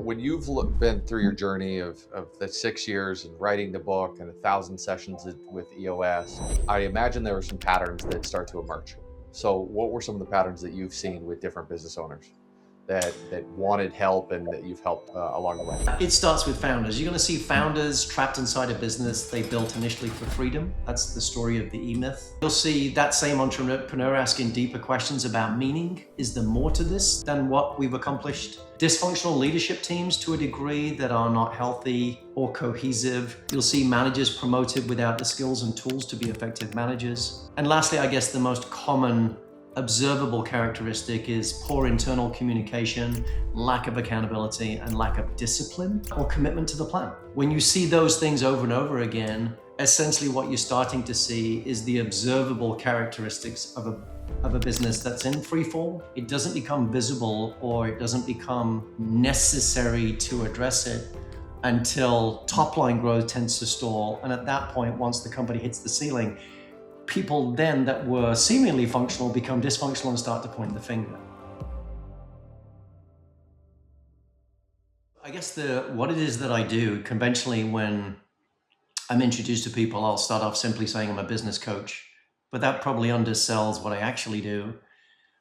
when you've been through your journey of the 6 years and writing the book and 1,000 sessions with EOS, I imagine there were some patterns that start to emerge. So what were some of the patterns that you've seen with different business owners that wanted help and that you've helped along the way? It starts with founders. You're going to see founders trapped inside a business they built initially for freedom. That's the story of the E-myth. You'll see that same entrepreneur asking deeper questions about meaning. Is there more to this than what we've accomplished? Dysfunctional leadership teams to a degree that are not healthy or cohesive. You'll see managers promoted without the skills and tools to be effective managers. And lastly, I guess the most common observable characteristic is poor internal communication, lack of accountability, and lack of discipline or commitment to the plan. When you see those things over and over again, essentially what you're starting to see is the observable characteristics of a business that's in freefall. It doesn't become visible or it doesn't become necessary to address it until top line growth tends to stall. And at that point, once the company hits the ceiling, people then that were seemingly functional become dysfunctional and start to point the finger. I guess what it is that I do conventionally when I'm introduced to people, I'll start off simply saying I'm a business coach, but that probably undersells what I actually do.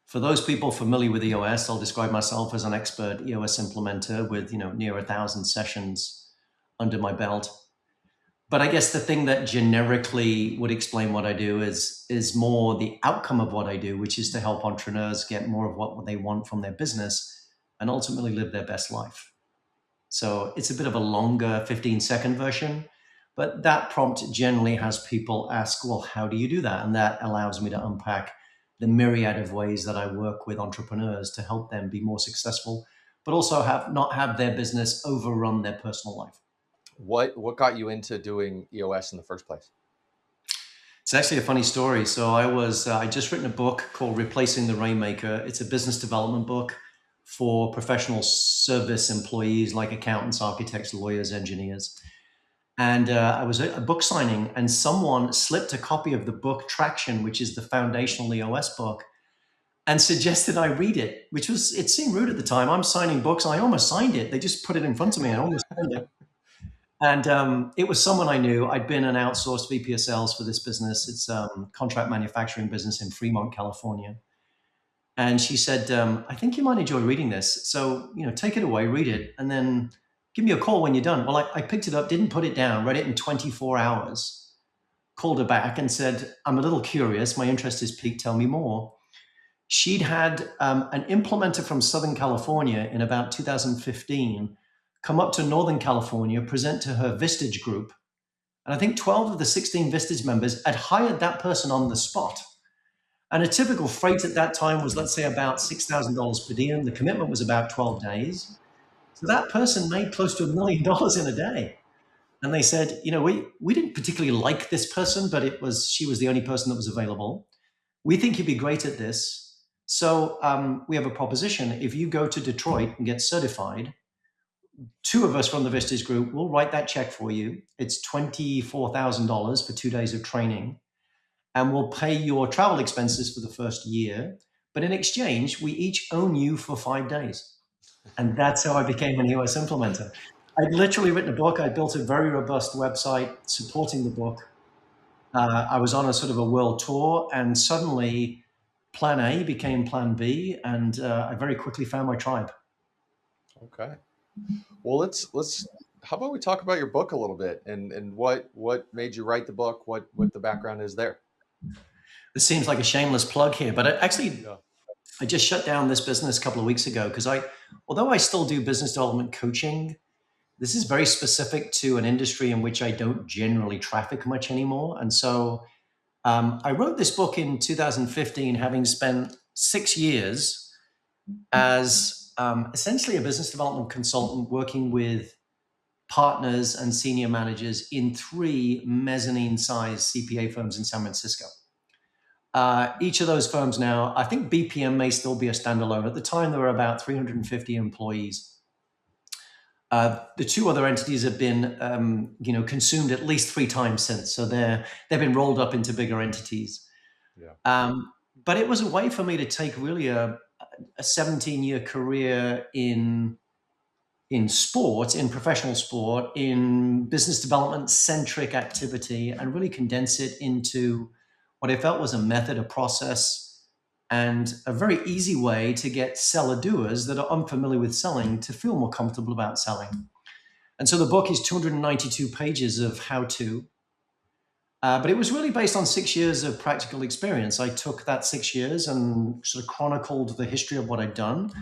For those people familiar with EOS, I'll describe myself as an expert EOS implementer with near 1,000 sessions under my belt. But I guess the thing that generically would explain what I do is more the outcome of what I do, which is to help entrepreneurs get more of what they want from their business and ultimately live their best life. So it's a bit of a longer 15-second version, but that prompt generally has people ask, well, how do you do that? And that allows me to unpack the myriad of ways that I work with entrepreneurs to help them be more successful, but also not have their business overrun their personal life. What got you into doing EOS in the first place? It's actually a funny story. So I just written a book called Replacing the Rainmaker. It's a business development book for professional service employees like accountants, architects, lawyers, engineers. And I was at a book signing and someone slipped a copy of the book Traction, which is the foundational EOS book, and suggested I read it, it seemed rude at the time. I'm signing books. I almost signed it. They just put it in front of me. I almost signed it. And it was someone I knew. I'd been an outsourced VP of sales for this business. It's a contract manufacturing business in Fremont, California. And she said, I think you might enjoy reading this. So, take it away, read it, and then give me a call when you're done. Well, I picked it up, didn't put it down, read it in 24 hours, called her back and said, I'm a little curious. My interest is piqued. Tell me more. She'd had an implementer from Southern California in about 2015 come up to Northern California, present to her Vistage group. And I think 12 of the 16 Vistage members had hired that person on the spot. And a typical freight at that time was, let's say, about $6,000 per diem. The commitment was about 12 days. So that person made close to $1 million in a day. And they said, we didn't particularly like this person, but she was the only person that was available. We think you'd be great at this. So we have a proposition. If you go to Detroit and get certified, 2 of us from the Vistage group will write that check for you. It's $24,000 for 2 days of training. And we'll pay your travel expenses for the first year. But in exchange, we each own you for 5 days. And that's how I became an EOS implementer. I'd literally written a book. I built a very robust website supporting the book. I was on a sort of a world tour, and suddenly plan A became plan B. And I very quickly found my tribe. Okay. Well, let's. How about we talk about your book a little bit and what made you write the book? What the background is there? This seems like a shameless plug here, but I just shut down this business a couple of weeks ago because although I still do business development coaching, this is very specific to an industry in which I don't generally traffic much anymore. And so I wrote this book in 2015, having spent 6 years as essentially a business development consultant working with partners and senior managers in 3 mezzanine-sized CPA firms in San Francisco. Each of those firms now, I think BPM may still be a standalone. At the time, there were about 350 employees. The 2 other entities have been, consumed at least 3 times since. So they've been rolled up into bigger entities. Yeah. But it was a way for me to take really a 17-year career in in sport, in professional sport, in business development centric activity, and really condense it into what I felt was a method, a process, and a very easy way to get seller doers that are unfamiliar with selling to feel more comfortable about selling. And so the book is 292 pages of how to, but it was really based on 6 years of practical experience. I took that 6 years and sort of chronicled the history of what I'd done,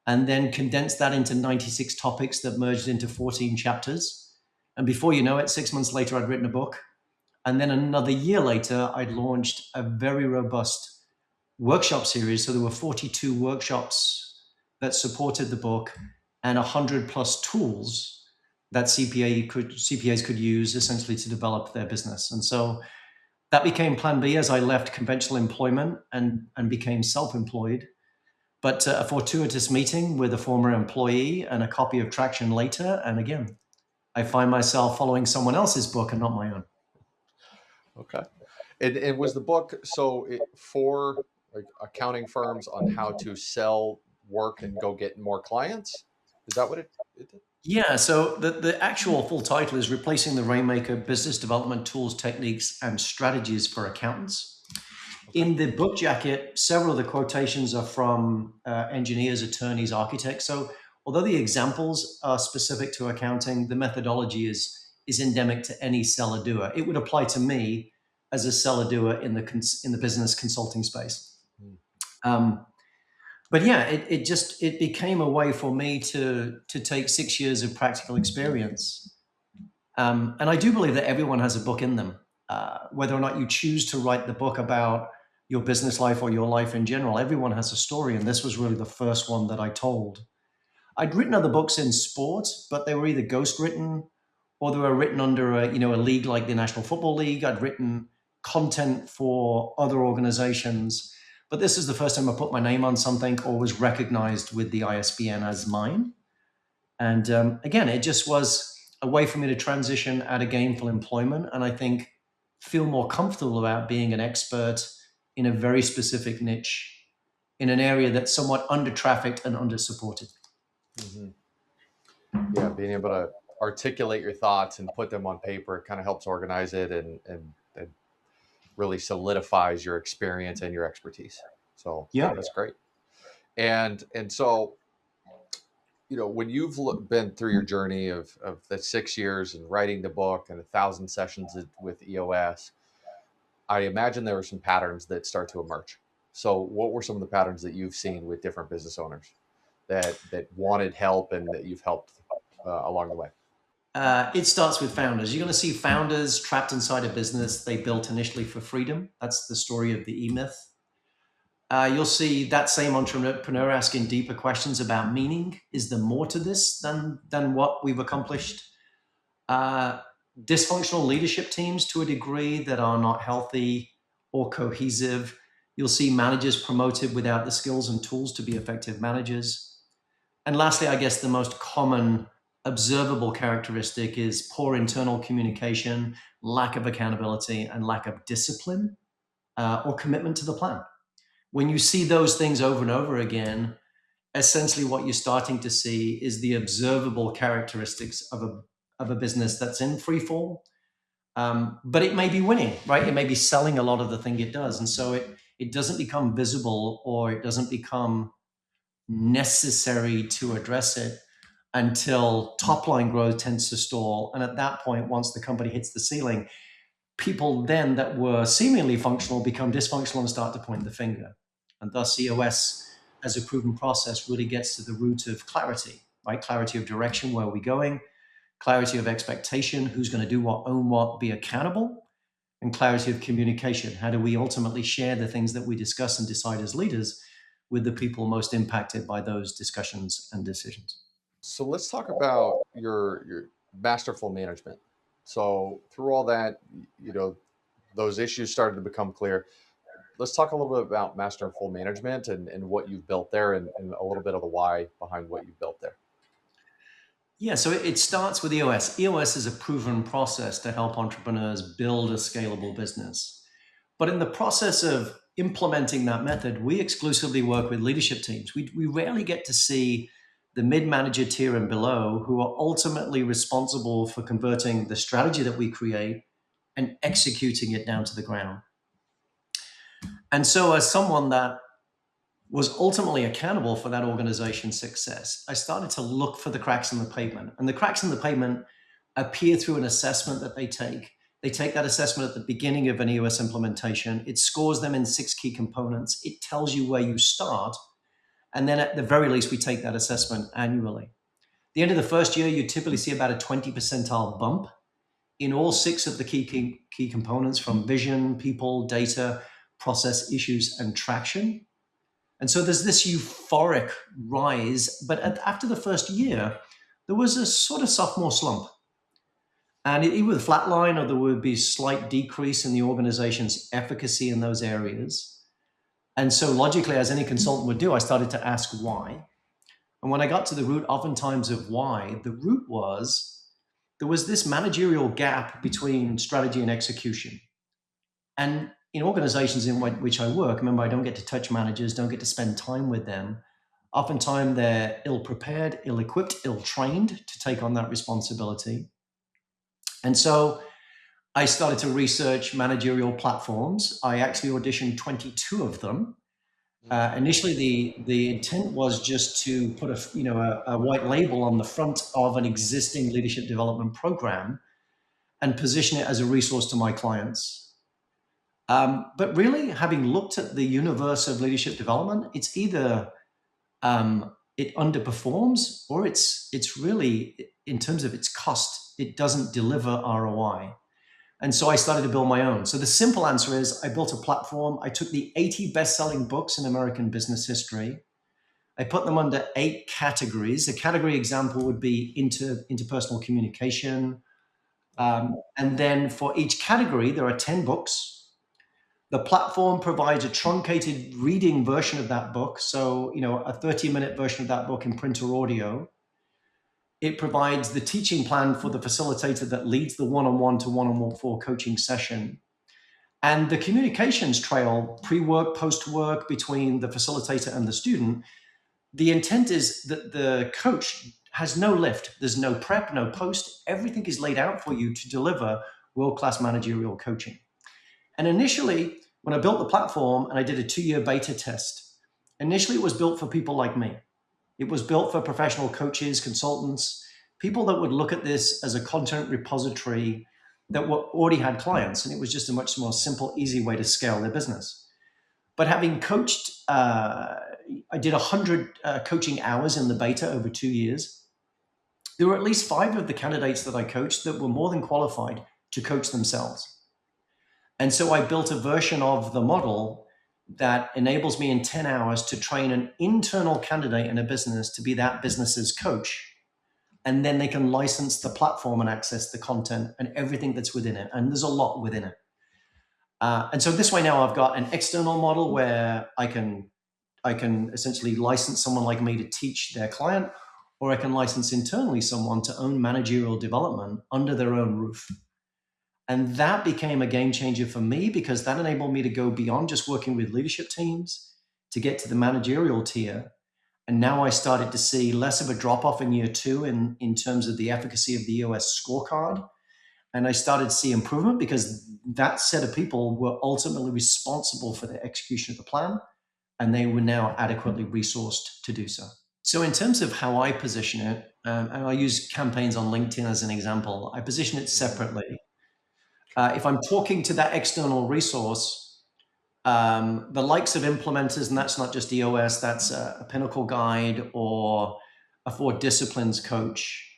and then condensed that into 96 topics that merged into 14 chapters. And before you know it, 6 months later, I'd written a book. And then another year later, I'd launched a very robust workshop series. So there were 42 workshops that supported the book and 100 plus tools that CPAs could use essentially to develop their business. And so that became plan B as I left conventional employment and became self-employed. But a fortuitous meeting with a former employee and a copy of Traction later. And again, I find myself following someone else's book and not my own. Okay. And was the book for like accounting firms on how to sell work and go get more clients? Is that what it did? Yeah, so the actual full title is Replacing the Rainmaker, Business Development Tools, Techniques, and Strategies for Accountants. Okay. In the book jacket, several of the quotations are from engineers, attorneys, architects. So although the examples are specific to accounting, the methodology is endemic to any seller doer. It would apply to me as a seller doer in the business consulting space. But yeah, it became a way for me to take 6 years of practical experience. And I do believe that everyone has a book in them. Whether or not you choose to write the book about your business life or your life in general, everyone has a story. And this was really the first one that I told. I'd written other books in sport, but they were either ghostwritten or they were written under a league like the National Football League. I'd written content for other organizations. But this is the first time I put my name on something or was recognized with the ISBN as mine. And again, it just was a way for me to transition out of gainful employment. And I think feel more comfortable about being an expert in a very specific niche in an area that's somewhat under-trafficked and under-supported. Mm-hmm. Yeah, being able to articulate your thoughts and put them on paper, it kind of helps organize it and really solidifies your experience and your expertise. So yeah, that's great. And so, when you've been through your journey of the 6 years and writing the book and 1,000 sessions with EOS, I imagine there were some patterns that start to emerge. So what were some of the patterns that you've seen with different business owners that wanted help and that you've helped along the way? It starts with founders. You're going to see founders trapped inside a business they built initially for freedom. That's the story of the E-Myth. You'll see that same entrepreneur asking deeper questions about meaning. Is there more to this than what we've accomplished? Dysfunctional leadership teams to a degree that are not healthy or cohesive. You'll see managers promoted without the skills and tools to be effective managers. And lastly, I guess the most common observable characteristic is poor internal communication, lack of accountability, and lack of discipline or commitment to the plan. When you see those things over and over again, essentially what you're starting to see is the observable characteristics of a business that's in free fall. But it may be winning, right? It may be selling a lot of the thing it does. And so it doesn't become visible or it doesn't become necessary to address it until top line growth tends to stall. And at that point, once the company hits the ceiling, people then that were seemingly functional become dysfunctional and start to point the finger. And thus EOS as a proven process really gets to the root of clarity, right? Clarity of direction, where are we going? Clarity of expectation, who's going to do what, own what, be accountable, and clarity of communication. How do we ultimately share the things that we discuss and decide as leaders with the people most impacted by those discussions and decisions? So let's talk about your masterful management. So through all that, those issues started to become clear. Let's talk a little bit about masterful management and what you've built there and a little bit of the why behind what you've built there. Yeah, so it starts with EOS. EOS is a proven process to help entrepreneurs build a scalable business. But in the process of implementing that method, we exclusively work with leadership teams. We rarely get to see the mid-manager tier and below, who are ultimately responsible for converting the strategy that we create and executing it down to the ground. And so as someone that was ultimately accountable for that organization's success, I started to look for the cracks in the pavement. And the cracks in the pavement appear through an assessment that they take. They take that assessment at the beginning of an EOS implementation. It scores them in 6 key components. It tells you where you start. And then at the very least, we take that assessment annually. At the end of the first year, you typically see about a 20 percentile bump in all 6 of the key components, from vision, people, data, process, issues, and traction. And so there's this euphoric rise, but after the first year, there was a sort of sophomore slump. And it would flatline, or there would be slight decrease in the organization's efficacy in those areas. And so logically, as any consultant would do, I started to ask why. And when I got to the root, oftentimes, of why, the root was there was this managerial gap between strategy and execution. And in organizations in which I work, remember, I don't get to touch managers, don't get to spend time with them. Oftentimes, they're ill-prepared, ill-equipped, ill-trained to take on that responsibility. And so I started to research managerial platforms. I actually auditioned 22 of them. Initially, the intent was just to put a white label on the front of an existing leadership development program and position it as a resource to my clients. But really, having looked at the universe of leadership development, it's either it underperforms, or it's really, in terms of its cost, it doesn't deliver ROI. And so I started to build my own. So the simple answer is I built a platform. I took the 80 best-selling books in American business history. I put them under 8 categories. A category example would be interpersonal communication. And then for each category, there are 10 books. The platform provides a truncated reading version of that book. So, a 30-minute version of that book in print or audio. It provides the teaching plan for the facilitator that leads the one-on-one to one-on-one coaching session. And the communications trail, pre-work, post-work, between the facilitator and the student. The intent is that the coach has no lift. There's no prep, no post. Everything is laid out for you to deliver world-class managerial coaching. And initially, when I built the platform and I did a 2-year beta test, initially it was built for people like me. It was built for professional coaches, consultants, people that would look at this as a content repository that already had clients. And it was just a much more simple, easy way to scale their business. But having coached, I did 100 coaching hours in the beta over 2 years. There were at least 5 of the candidates that I coached that were more than qualified to coach themselves. And so I built a version of the model that enables me in 10 hours to train an internal candidate in a business to be that business's coach. And then they can license the platform and access the content and everything that's within it. And there's a lot within it. And so this way now I've got an external model where I can essentially license someone like me to teach their client, or I can license internally someone to own managerial development under their own roof. And that became a game changer for me, because that enabled me to go beyond just working with leadership teams to get to the managerial tier. And now I started to see less of a drop-off in year 2 in terms of the efficacy of the EOS scorecard. And I started to see improvement, because that set of people were ultimately responsible for the execution of the plan, and they were now adequately resourced to do so. So in terms of how I position it, and I use campaigns on LinkedIn as an example, I position it separately. If I'm talking to that external resource, the likes of implementers, and that's not just EOS, that's a Pinnacle Guide or a 4 Disciplines coach.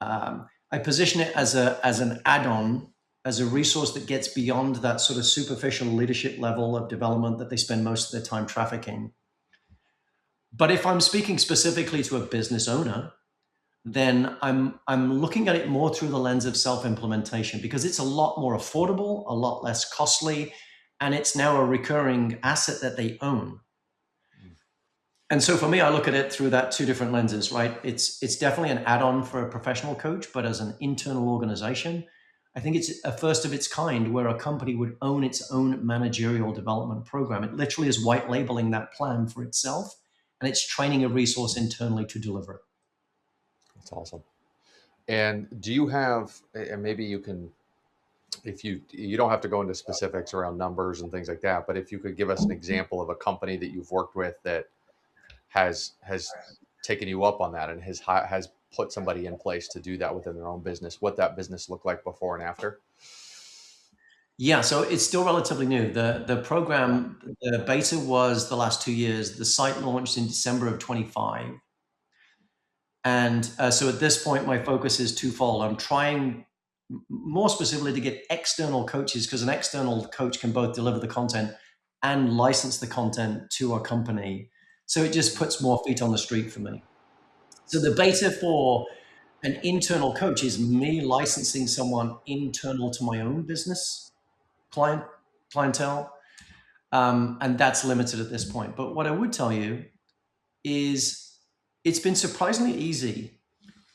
I position it as an add-on, as a resource that gets beyond that sort of superficial leadership level of development that they spend most of their time trafficking. But if I'm speaking specifically to a business owner, then I'm looking at it more through the lens of self-implementation, because it's a lot more affordable, a lot less costly, and it's now a recurring asset that they own. And so for me, I look at it through that 2 different lenses, right? It's definitely an add-on for a professional coach, but as an internal organization, I think it's a first of its kind where a company would own its own managerial development program. It literally is white labeling that plan for itself, and it's training a resource internally to deliver it. That's awesome. And do you have, and maybe you can, if you don't have to go into specifics around numbers and things like that, but if you could give us an example of a company that you've worked with that has taken you up on that and has put somebody in place to do that within their own business, what that business looked like before and after. Yeah, so it's still relatively new. The program, the beta was the last 2 years. The site launched in December of 25. And so at this point, my focus is twofold. I'm trying more specifically to get external coaches, because an external coach can both deliver the content and license the content to a company. So it just puts more feet on the street for me. So the beta for an internal coach is me licensing someone internal to my own business clientele. And that's limited at this point. But what I would tell you is it's been surprisingly easy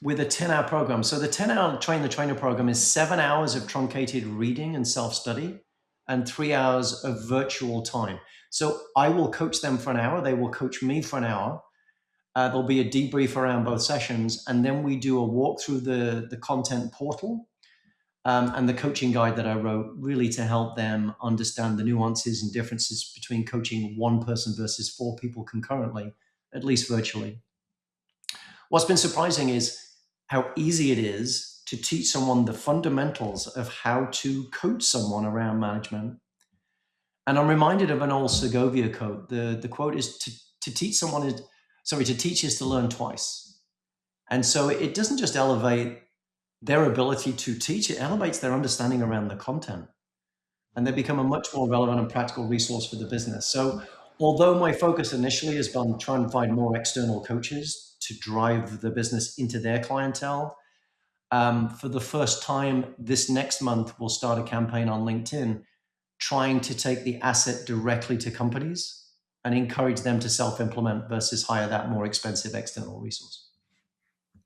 with a 10-hour program. So the 10-hour Train the Trainer program is 7 hours of truncated reading and self-study and 3 hours of virtual time. So I will coach them for an hour. They will coach me for an hour. There'll be a debrief around both sessions. And then we do a walk through the content portal and the coaching guide that I wrote, really to help them understand the nuances and differences between coaching one person versus 4 people concurrently, at least virtually. What's been surprising is how easy it is to teach someone the fundamentals of how to coach someone around management. And I'm reminded of an old Segovia quote. The quote is to teach someone is, to teach is to learn twice. And so it doesn't just elevate their ability to teach, it elevates their understanding around the content. And they become a much more relevant and practical resource for the business. So although my focus initially has been trying to find more external coaches to drive the business into their clientele, for the first time this next month, we'll start a campaign on LinkedIn trying to take the asset directly to companies and encourage them to self-implement versus hire that more expensive external resource.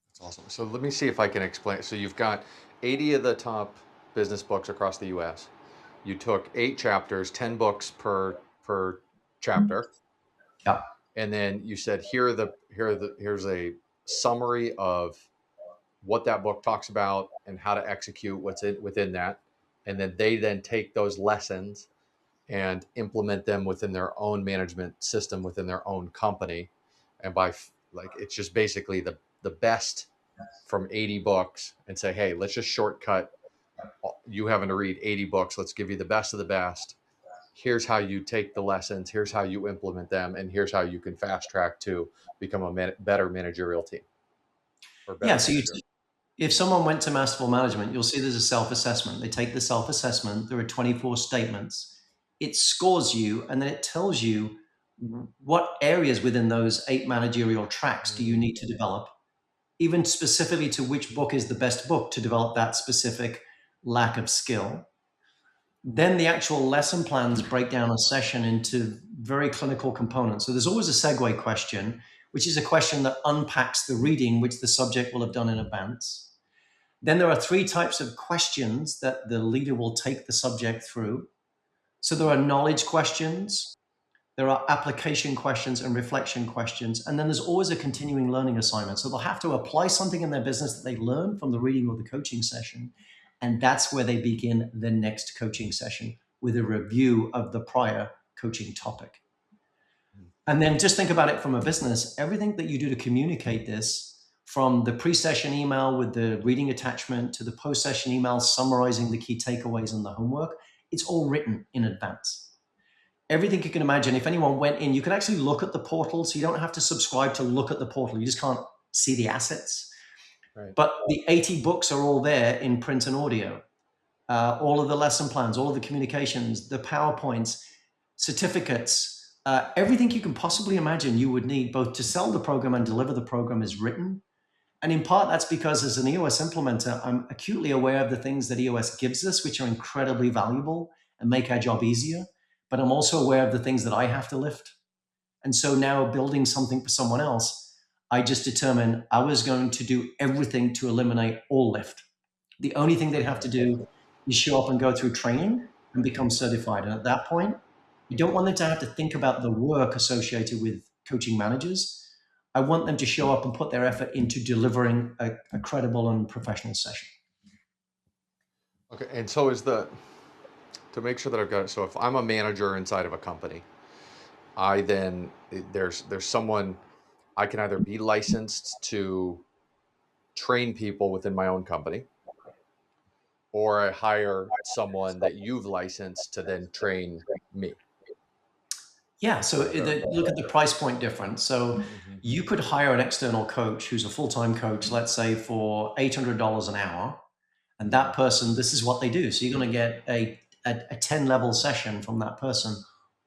That's awesome. So let me see if I can explain. So you've got 80 of the top business books across the US. You took 8 chapters, 10 books per chapter. Yeah. And then you said here's a summary of what that book talks about and how to execute what's within that. And then they then take those lessons and implement them within their own management system within their own company. And it's just basically the best from 80 books and say, hey, let's just shortcut you having to read 80 books. Let's give you the best of the best. Here's how you take the lessons. Here's how you implement them. And here's how you can fast track to become a better managerial team. Yeah. So if someone went to Masterful Management, you'll see there's a self-assessment. They take the self-assessment. There are 24 statements. It scores you, and then it tells you what areas within those 8 managerial tracks do you need to develop, even specifically to which book is the best book to develop that specific lack of skill. Then the actual lesson plans break down a session into very clinical components. So there's always a segue question, which is a question that unpacks the reading, which the subject will have done in advance. Then there are 3 types of questions that the leader will take the subject through. So there are knowledge questions, there are application questions and reflection questions, and then there's always a continuing learning assignment. So they'll have to apply something in their business that they learned from the reading or the coaching session, and that's where they begin the next coaching session with a review of the prior coaching topic. And then just think about it from a business. Everything that you do to communicate this, from the pre-session email with the reading attachment to the post-session email summarizing the key takeaways and the homework, it's all written in advance. Everything you can imagine, if anyone went in, you can actually look at the portal, so you don't have to subscribe to look at the portal. You just can't see the assets. Right. But the 80 books are all there in print and audio. All of the lesson plans, all of the communications, the PowerPoints, certificates, everything you can possibly imagine you would need both to sell the program and deliver the program is written. And in part, that's because as an EOS implementer, I'm acutely aware of the things that EOS gives us, which are incredibly valuable and make our job easier. But I'm also aware of the things that I have to lift. And so now building something for someone else, I just determined I was going to do everything to eliminate all lift. The only thing they'd have to do is show up and go through training and become certified. And at that point, you don't want them to have to think about the work associated with coaching managers. I want them to show up and put their effort into delivering a credible and professional session. Okay, and so to make sure that I've got it, so if I'm a manager inside of a company, I then, there's someone, I can either be licensed to train people within my own company, or I hire someone that you've licensed to then train me. Yeah, so look at the price point difference. So Mhm. you could hire an external coach who's a full-time coach, let's say for $800 an hour, and that person, this is what they do. So you're going to get a 10-level session from that person.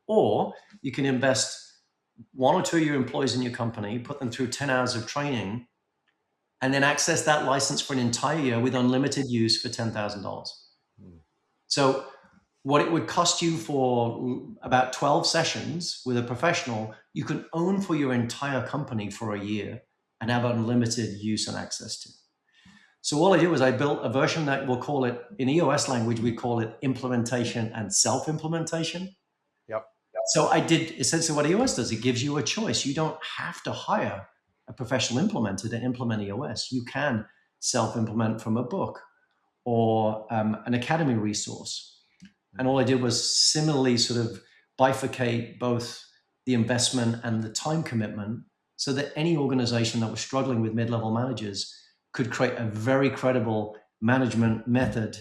Or you can invest one or two of your employees in your company, put them through 10 hours of training, and then access that license for an entire year with unlimited use for $10,000. Mm. So what it would cost you for about 12 sessions with a professional, you can own for your entire company for a year and have unlimited use and access to. So all I did was I built a version that we'll call it, in EOS language, we call it implementation and self-implementation. Yep. So I did essentially what EOS does. It gives you a choice. You don't have to hire a professional implementer to implement EOS. You can self-implement from a book or an academy resource. And all I did was similarly sort of bifurcate both the investment and the time commitment so that any organization that was struggling with mid-level managers could create a very credible management method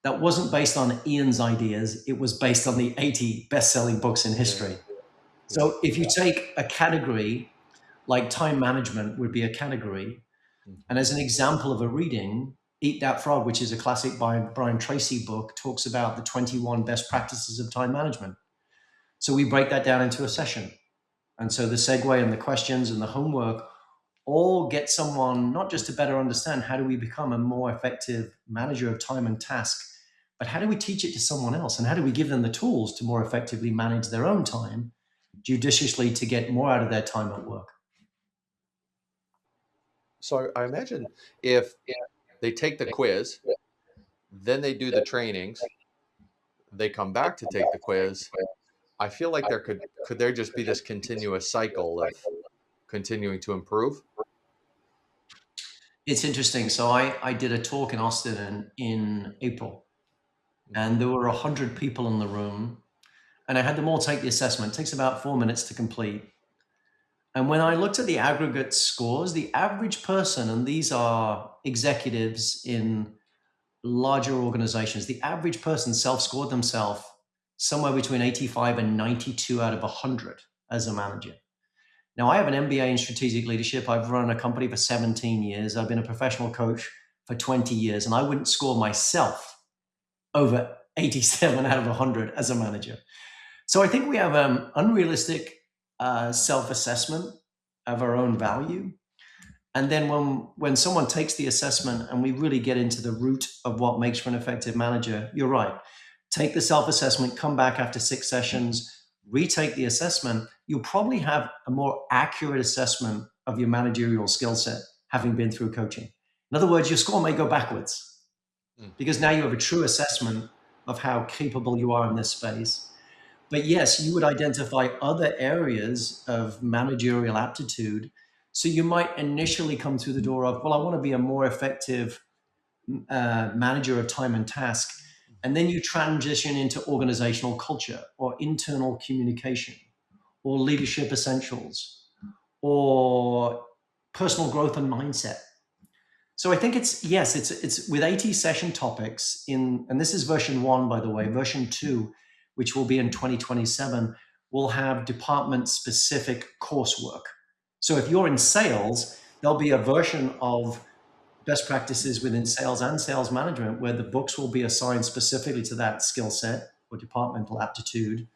that wasn't based on Ian's ideas. It was based on the 80 best-selling books in history. Yeah. So if you take a category like time management would be a category, and as an example of a reading, Eat That Frog, which is a classic by Brian Tracy book, talks about the 21 best practices of time management. So we break that down into a session. And so the segue and the questions and the homework all get someone not just to better understand how do we become a more effective manager of time and task, but how do we teach it to someone else? And how do we give them the tools to more effectively manage their own time judiciously to get more out of their time at work? So I imagine if they take the quiz, then they do the trainings, they come back to take the quiz, I feel like could there just be this continuous cycle of continuing to improve? It's interesting. So I did a talk in Austin in April, and there were 100 people in the room, and I had them all take the assessment. It takes about 4 minutes to complete. And when I looked at the aggregate scores, the average person, and these are executives in larger organizations, the average person self-scored themselves somewhere between 85 and 92 out of 100 as a manager. Now, I have an MBA in strategic leadership. I've run a company for 17 years. I've been a professional coach for 20 years, and I wouldn't score myself over 87 out of 100 as a manager. So I think we have unrealistic self-assessment of our own value. And then when someone takes the assessment and we really get into the root of what makes for an effective manager, you're right. Take the self-assessment, come back after 6 sessions, retake the assessment, you'll probably have a more accurate assessment of your managerial skill set having been through coaching. In other words, your score may go backwards because now you have a true assessment of how capable you are in this space. But yes, you would identify other areas of managerial aptitude. So you might initially come through the door of, well, I want to be a more effective manager of time and task. And then you transition into organizational culture or internal communication or leadership essentials or personal growth and mindset. So I think it's with 80 session topics and this is version 1, by the way. Version 2, which will be in 2027, will have department specific coursework. So if you're in sales, there'll be a version of best practices within sales and sales management where the books will be assigned specifically to that skill set or departmental aptitude.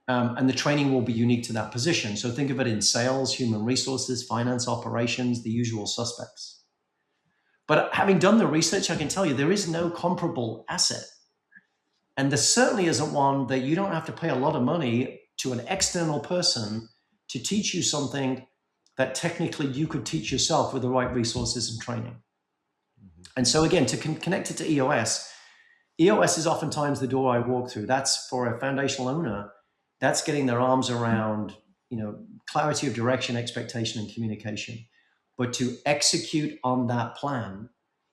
And the training will be unique to that position. So think of it in sales, human resources, finance, operations, the usual suspects. But having done the research, I can tell you there is no comparable asset. And there certainly isn't one that you don't have to pay a lot of money to an external person to teach you something that technically you could teach yourself with the right resources and training. And so again, to connect it to EOS is oftentimes the door I walk through. That's for a foundational owner. That's getting their arms around, clarity of direction, expectation, and communication. But to execute on that plan,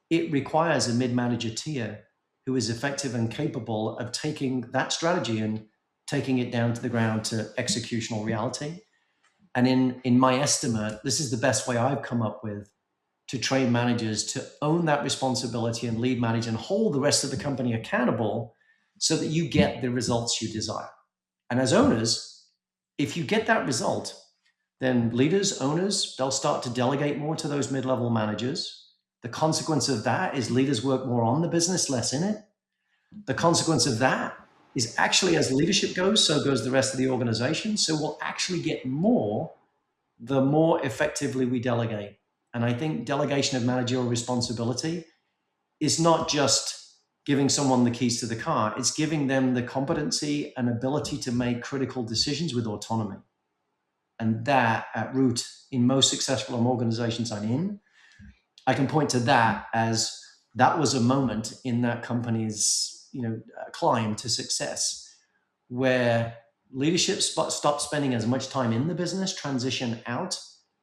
it requires a mid-manager tier who is effective and capable of taking that strategy and taking it down to the ground to executional reality. And in my estimate, this is the best way I've come up with to train managers to own that responsibility and lead, manage, and hold the rest of the company accountable so that you get the results you desire. And as owners, if you get that result, then leaders, owners, they'll start to delegate more to those mid-level managers. The consequence of that is leaders work more on the business, less in it. The consequence of that is actually as leadership goes, so goes the rest of the organization. So we'll actually get more the more effectively we delegate. And I think delegation of managerial responsibility is not just giving someone the keys to the car, it's giving them the competency and ability to make critical decisions with autonomy. And that at root, in most successful organizations I'm in, I can point to that as that was a moment in that company's climb to success where leadership stopped spending as much time in the business, transition out,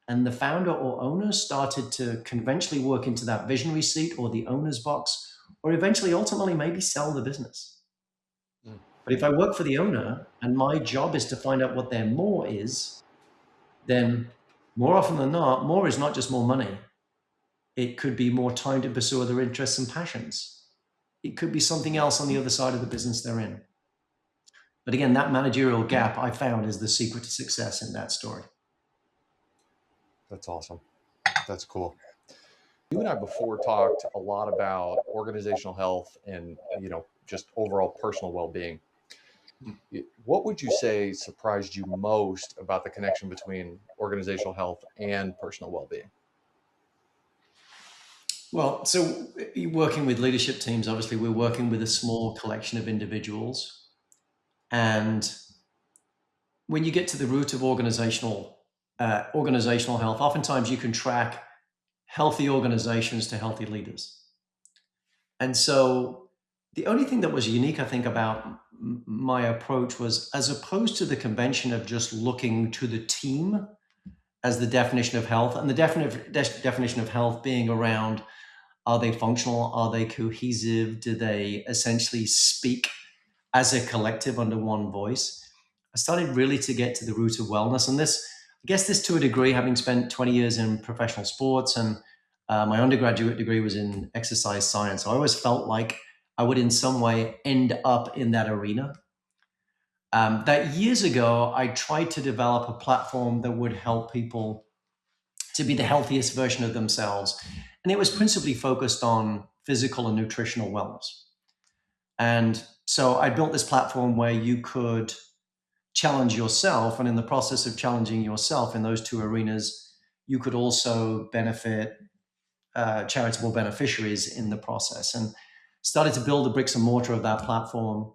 and the founder or owner started to conventionally work into that visionary seat or the owner's box, or eventually ultimately maybe sell the business. But if I work for the owner and my job is to find out what their more is, then more often than not, more is not just more money. It could be more time to pursue other interests and passions. It could be something else on the other side of the business they're in. But again, that managerial gap I found is the secret to success in that story. That's awesome. That's cool. You and I before talked a lot about organizational health and, just overall personal well-being. What would you say surprised you most about the connection between organizational health and personal well-being? Well, so working with leadership teams, obviously we're working with a small collection of individuals. And when you get to the root of organizational health, oftentimes you can track healthy organizations to healthy leaders. And so the only thing that was unique, I think, about my approach was, as opposed to the convention of just looking to the team as the definition of health, and the definition of health being around, are they functional? Are they cohesive? Do they essentially speak as a collective under one voice? I started really to get to the root of wellness. And this, I guess this to a degree, having spent 20 years in professional sports, and my undergraduate degree was in exercise science. So I always felt like I would in some way end up in that arena. That years ago, I tried to develop a platform that would help people to be the healthiest version of themselves. And it was principally focused on physical and nutritional wellness. And so I built this platform where you could challenge yourself. And in the process of challenging yourself in those two arenas, you could also benefit charitable beneficiaries in the process, and started to build the bricks and mortar of that platform.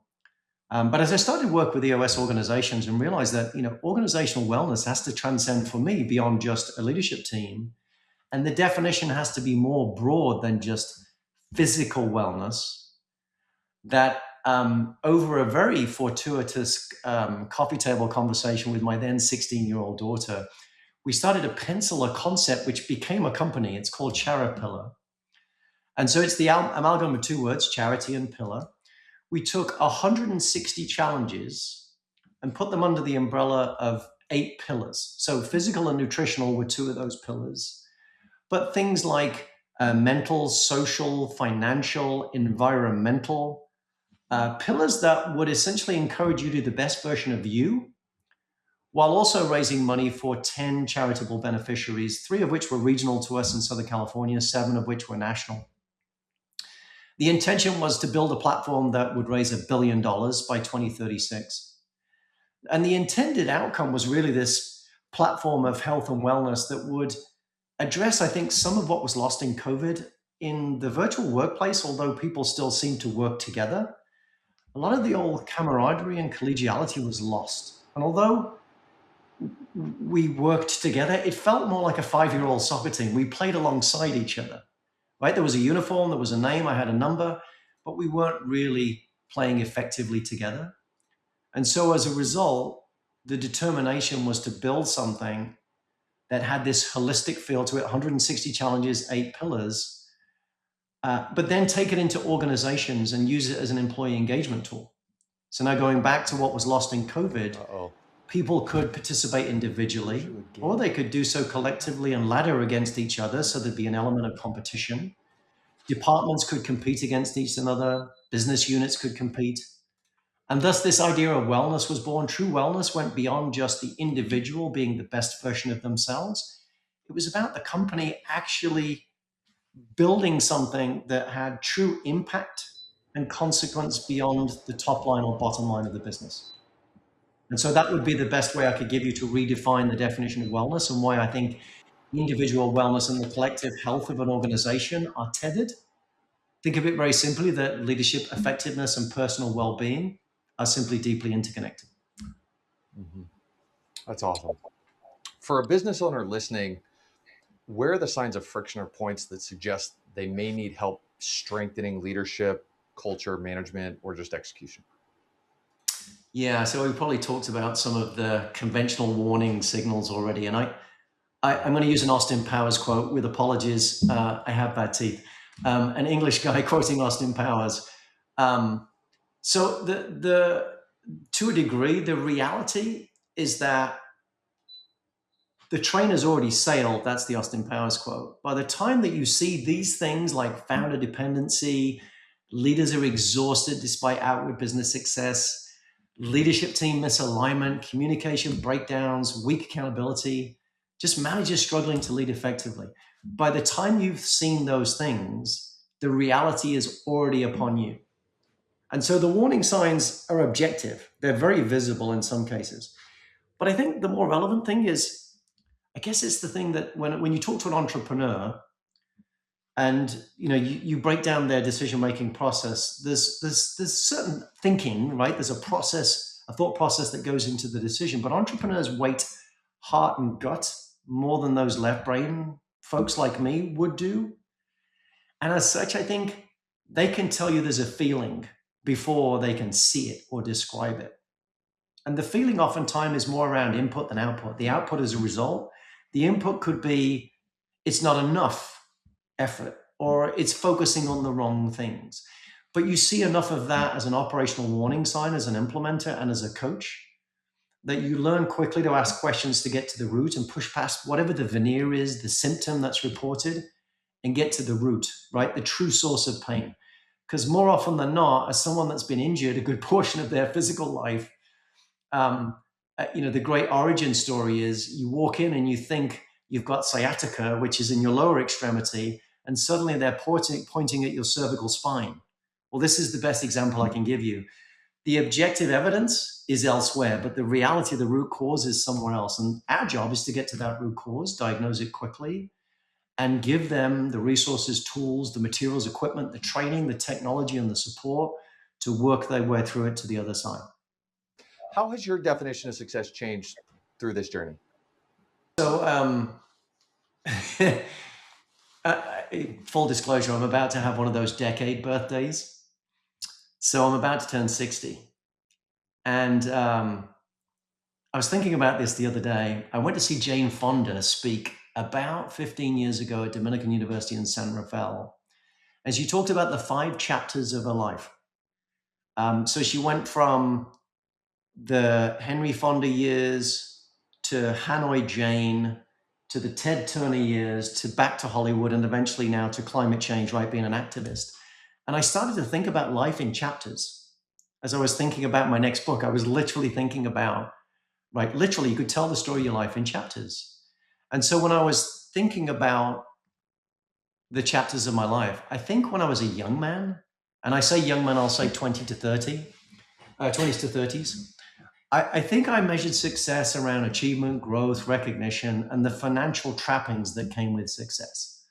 But as I started to work with EOS organizations and realized that, organizational wellness has to transcend for me beyond just a leadership team. And the definition has to be more broad than just physical wellness. That over a very fortuitous coffee table conversation with my then 16-year-old daughter, we started to pencil a concept which became a company. It's called CharaPillar. And so it's the amalgam of two words, charity and pillar. We took 160 challenges and put them under the umbrella of 8 pillars. So physical and nutritional were 2 of those pillars. But things like mental, social, financial, environmental, pillars that would essentially encourage you to do the best version of you, while also raising money for 10 charitable beneficiaries, 3 of which were regional to us in Southern California, 7 of which were national. The intention was to build a platform that would raise $1 billion by 2036. And the intended outcome was really this platform of health and wellness that would address, I think, some of what was lost in COVID in the virtual workplace, although people still seem to work together. A lot of the old camaraderie and collegiality was lost. And although we worked together, it felt more like a 5-year-old soccer team. We played alongside each other, right? There was a uniform, there was a name, I had a number, but we weren't really playing effectively together. And so as a result, the determination was to build something that had this holistic feel to it, 160 challenges, 8 pillars, but then take it into organizations and use it as an employee engagement tool. So now going back to what was lost in COVID, people could participate individually, or they could do so collectively and ladder against each other, so there'd be an element of competition. Departments could compete against each another, business units could compete. And thus this idea of wellness was born. True wellness went beyond just the individual being the best version of themselves. It was about the company actually building something that had true impact and consequence beyond the top line or bottom line of the business. And so that would be the best way I could give you to redefine the definition of wellness, and why I think individual wellness and the collective health of an organization are tethered. Think of it very simply that leadership effectiveness and personal well-being are simply deeply interconnected. Mm-hmm. That's awesome. For a business owner listening, where are the signs of friction or points that suggest they may need help strengthening leadership, culture, management, or just execution? Yeah, so we probably talked about some of the conventional warning signals already, and I'm going to use an Austin Powers quote with apologies. I have bad teeth. An English guy quoting Austin Powers. So to a degree, the reality is that the train has already sailed. That's the Austin Powers quote. By the time that you see these things like founder dependency, leaders are exhausted despite outward business success, leadership team misalignment, communication breakdowns, weak accountability, just managers struggling to lead effectively. By the time you've seen those things, the reality is already upon you. And so the warning signs are objective. They're very visible in some cases. But I think the more relevant thing is, I guess it's the thing that when you talk to an entrepreneur and you break down their decision-making process, there's certain thinking, right? There's a thought process that goes into the decision. But entrepreneurs weight heart and gut more than those left brain folks like me would do. And as such, I think they can tell you there's a feeling before they can see it or describe it. And the feeling oftentimes is more around input than output. The output is a result. The input could be, it's not enough effort, or it's focusing on the wrong things. But you see enough of that as an operational warning sign, as an implementer and as a coach, that you learn quickly to ask questions to get to the root and push past whatever the veneer is, the symptom that's reported, and get to the root, right? The true source of pain. Because more often than not, as someone that's been injured a good portion of their physical life, the great origin story is you walk in and you think you've got sciatica, which is in your lower extremity, and suddenly they're pointing at your cervical spine. Well, this is the best example I can give you. The objective evidence is elsewhere, but the reality of the root cause is somewhere else. And our job is to get to that root cause, diagnose it quickly, and give them the resources, tools, the materials, equipment, the training, the technology, and the support to work their way through it to the other side. How has your definition of success changed through this journey? So, full disclosure, I'm about to have one of those decade birthdays. So I'm about to turn 60. And I was thinking about this the other day. I went to see Jane Fonda speak about 15 years ago at Dominican University in San Rafael. And she talked about the 5 chapters of her life. So she went from the Henry Fonda years to Hanoi Jane to the Ted Turner years to back to Hollywood and eventually now to climate change, right, being an activist. And I started to think about life in chapters. As I was thinking about my next book, I was literally thinking about, right, literally you could tell the story of your life in chapters. And so when I was thinking about the chapters of my life, I think when I was a young man, and I say young man, I'll say 20s to 30s, I think I measured success around achievement, growth, recognition, and the financial trappings that came with success.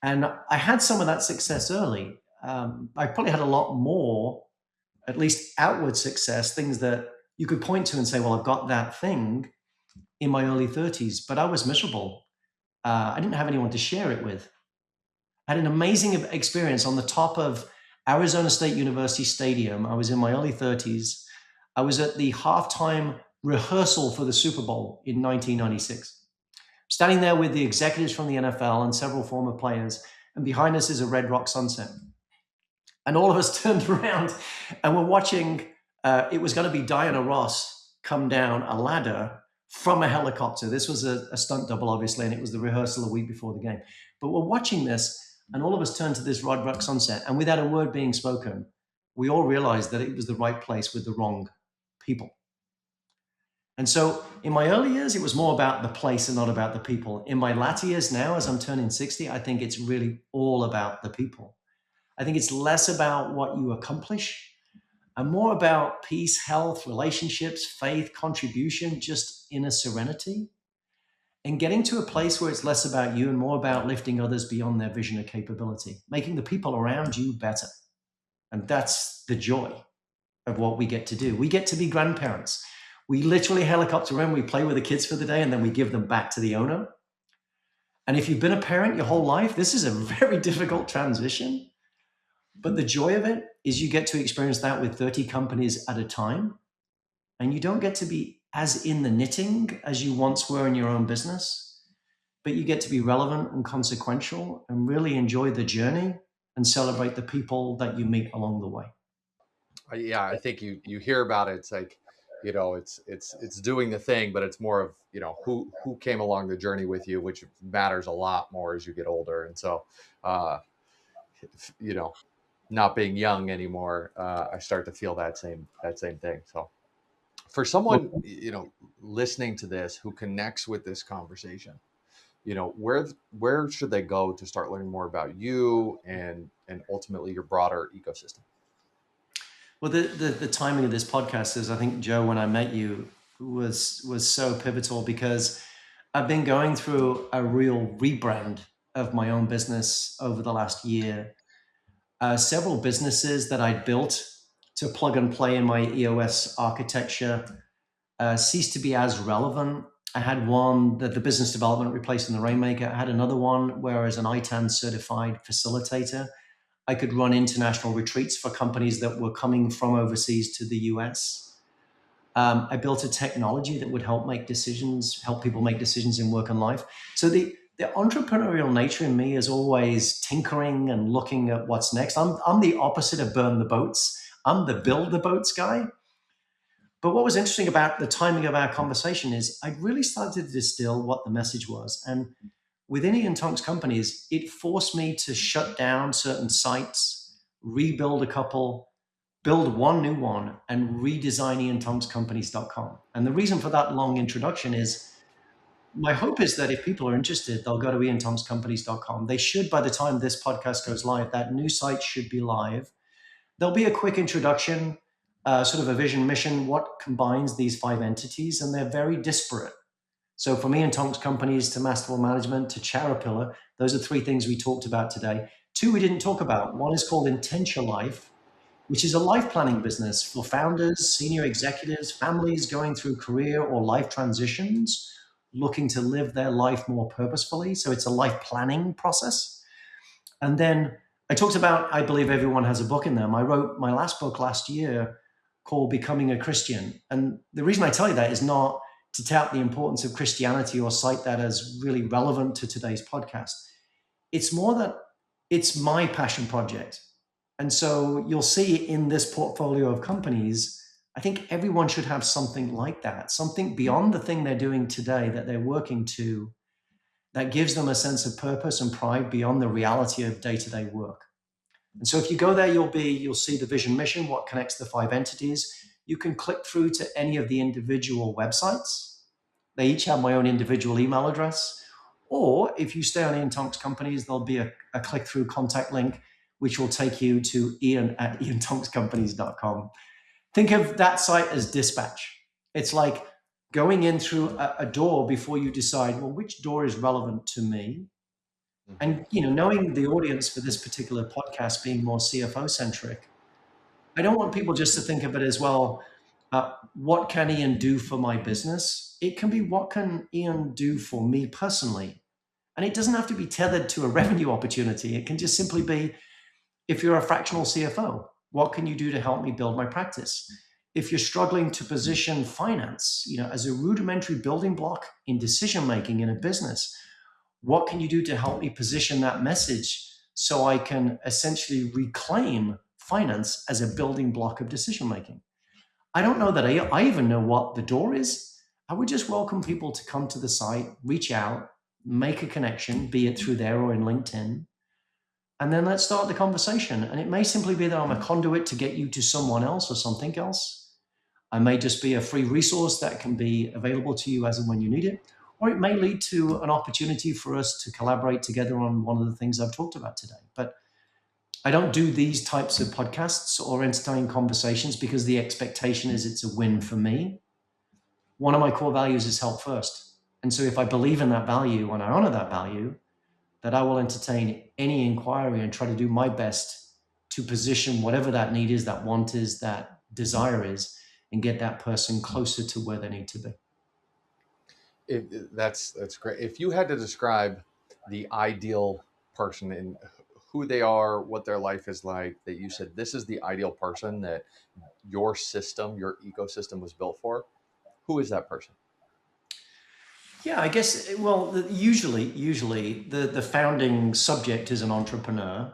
And I had some of that success early. I probably had a lot more, at least outward success, things that you could point to and say, well, I've got that thing in my early 30s, but I was miserable. I didn't have anyone to share it with. I had an amazing experience on the top of Arizona State University Stadium. I was in my early 30s. I was at the halftime rehearsal for the Super Bowl in 1996. Standing there with the executives from the NFL and several former players, and behind us is a red rock sunset. And all of us turned around and we're watching, it was going to be Diana Ross come down a ladder from a helicopter. This was a stunt double, obviously, and it was the rehearsal a week before the game. But we're watching this, and all of us turned to this red rock sunset, and without a word being spoken, we all realized that it was the right place with the wrong people. And so in my early years, it was more about the place and not about the people. In my latter years now, as I'm turning 60, I think it's really all about the people. I think it's less about what you accomplish and more about peace, health, relationships, faith, contribution, just inner serenity, and getting to a place where it's less about you and more about lifting others beyond their vision and capability, making the people around you better. And that's the joy of what we get to do. We get to be grandparents. We literally helicopter in, we play with the kids for the day, and then we give them back to the owner. And if you've been a parent your whole life, this is a very difficult transition. But the joy of it is you get to experience that with 30 companies at a time. And you don't get to be as in the knitting as you once were in your own business, but you get to be relevant and consequential and really enjoy the journey and celebrate the people that you meet along the way. Yeah, I think you hear about it. It's like, it's doing the thing, but it's more of, who came along the journey with you, which matters a lot more as you get older. And so, you know, not being young anymore, I start to feel that same thing. So for someone, listening to this who connects with this conversation, where should they go to start learning more about you and ultimately your broader ecosystem? Well, the timing of this podcast is, I think, Joe, when I met you, was so pivotal because I've been going through a real rebrand of my own business over the last year. Several businesses that I'd built to plug and play in my EOS architecture ceased to be as relevant. I had one that the business development Replacing the Rainmaker. I had another one where as an ITAN certified facilitator, I could run international retreats for companies that were coming from overseas to the US. I built a technology that would help people make decisions in work and life. So the entrepreneurial nature in me is always tinkering and looking at what's next. I'm the opposite of burn the boats. I'm the build the boats guy. But what was interesting about the timing of our conversation is I really started to distill what the message was. And within Ian Tonks Companies, it forced me to shut down certain sites, rebuild a couple, build one new one, and redesign iantonkscompanies.com. And the reason for that long introduction is my hope is that if people are interested, they'll go to iantonkscompanies.com. They should, by the time this podcast goes live, that new site should be live. There'll be a quick introduction, sort of a vision, mission, what combines these 5 entities, and they're very disparate. So from Ian Tonks Companies to Masterful Management to CharaPillar, those are 3 things we talked about today. 2 we didn't talk about. One is called Intentional Life, which is a life planning business for founders, senior executives, families going through career or life transitions, looking to live their life more purposefully. So it's a life planning process. And then I talked about, I believe everyone has a book in them. I wrote my last book last year called Becoming a Christian. And the reason I tell you that is not to tout the importance of Christianity or cite that as really relevant to today's podcast. It's more that it's my passion project. And so you'll see in this portfolio of companies, I think everyone should have something like that, something beyond the thing they're doing today that they're working to, that gives them a sense of purpose and pride beyond the reality of day-to-day work. And so if you go there, you'll see the vision mission, what connects the 5 entities. You can click through to any of the individual websites. They each have my own individual email address. Or if you stay on Ian Tonks Companies, there'll be a click-through contact link, which will take you to ian@iantonkscompanies.com. Think of that site as dispatch. It's like going in through a door before you decide, well, which door is relevant to me? And, knowing the audience for this particular podcast being more CFO-centric, I don't want people just to think of it as, well, what can Ian do for my business? It can be, what can Ian do for me personally? And it doesn't have to be tethered to a revenue opportunity. It can just simply be, if you're a fractional CFO, what can you do to help me build my practice? If you're struggling to position finance, as a rudimentary building block in decision making in a business, what can you do to help me position that message so I can essentially reclaim finance as a building block of decision making? I don't know that I even know what the door is. I would just welcome people to come to the site, reach out, make a connection, be it through there or in LinkedIn, and then let's start the conversation. And it may simply be that I'm a conduit to get you to someone else or something else. I may just be a free resource that can be available to you as and when you need it. Or it may lead to an opportunity for us to collaborate together on one of the things I've talked about today. But I don't do these types of podcasts or entertaining conversations because the expectation is it's a win for me. One of my core values is help first. And so if I believe in that value and I honor that value, that I will entertain any inquiry and try to do my best to position whatever that need is, that want is, that desire is, and get that person closer to where they need to be. That's great. If you had to describe the ideal person and who they are, what their life is like, that you said this is the ideal person that your system, your ecosystem was built for, who is that person? Yeah, I guess, well, usually the founding subject is an entrepreneur.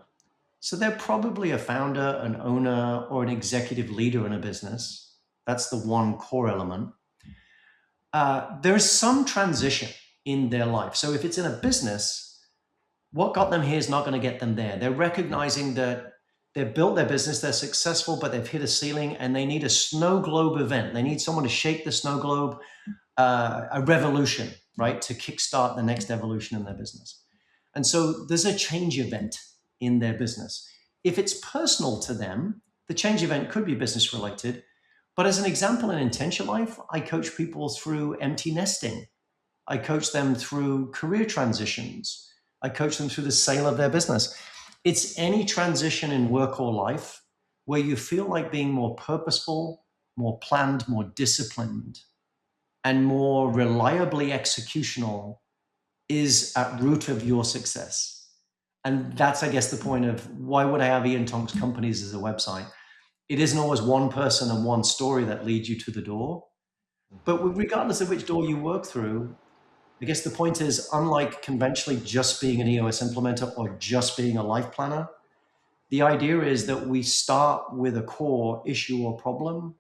So they're probably a founder, an owner, or an executive leader in a business. That's the one core element. There is some transition in their life. So if it's in a business, what got them here is not going to get them there. They're recognizing that they've built their business, they're successful, but they've hit a ceiling and they need a snow globe event. They need someone to shake the snow globe, a revolution, right, to kickstart the next evolution in their business. And so there's a change event in their business. If it's personal to them, the change event could be business related. But as an example, in Intention Life, I coach people through empty nesting. I coach them through career transitions. I coach them through the sale of their business. It's any transition in work or life where you feel like being more purposeful, more planned, more disciplined, and more reliably executional is at root of your success. And that's, I guess, the point of why would I have Ian Tonks Companies as a website? It isn't always one person and one story that leads you to the door. But regardless of which door you work through, I guess the point is, unlike conventionally just being an EOS implementer or just being a life planner, the idea is that we start with a core issue or problem,